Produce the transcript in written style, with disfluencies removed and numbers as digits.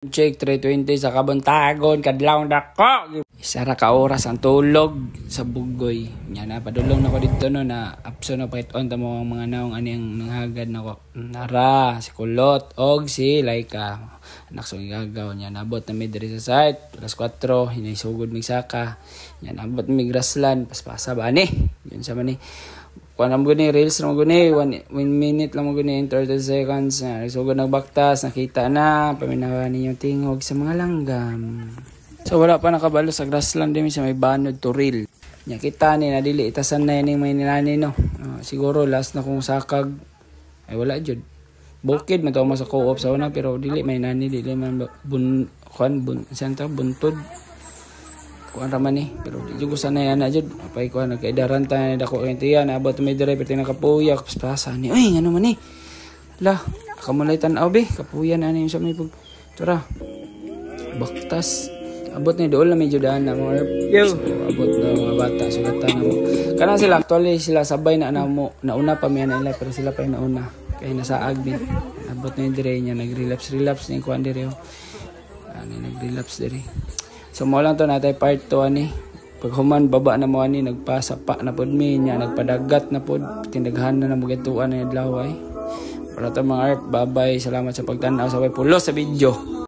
Check 3:20 sa kabuntagon kadlawng dako. Isa ra ka oras ang tulog sa bugoy. Nya na padulong nako didto no na apso na pakit-on ta mo ang mga naong aniyang nanghagad nako. Nara si Kulot og si Laika. Anak so gagaw nya nabot na mi diri sa site. Alas 4 hinaisugod mig saka. Nya nabot mi grassland paspasa ba ni. Yun sa man ni. Kuan mo gani reels mo gani 1 minute lang mo gani 30 seconds na sugod nagbaktas nakita na paminawa ninyo tingog sa mga langgam. So wala pa nakabalo sa grassland din sa may banod to reel. Nya kita ni nadili itasan na ning may ninani no. Siguro last na kung sakag ay wala jud. Bukid man to mo sa co-op sa una pero dili may nani dili man sentro buntod. Kuan raman ni pero di ko sanay ana jud apay ko nagkaidaran ta dako kay tiyan abot may driver tin nakapuya kapasa ni oy ngano man ni la kamulay tan-aw be kapuyan ani sa may pag tura baktas abot ni dool na medyo daan na mo yo abot na mga bata sugatan na mo kana sila actually sila sabay na mo nauna pa mi nila pero sila pa nauna kay nasaag din abot na dire nya nagrelapse ni kuan dire ani nagrelapse dire. So mo lang to natay part 2 ani. Pag human baba na mo ani nagpasapa na pod mi nya nagpadagat na pod tindaghan na mo gituan ni adlaw ay. Para ta mga art bye-bye salamat sa pagtan-aw sa way pulos sa video.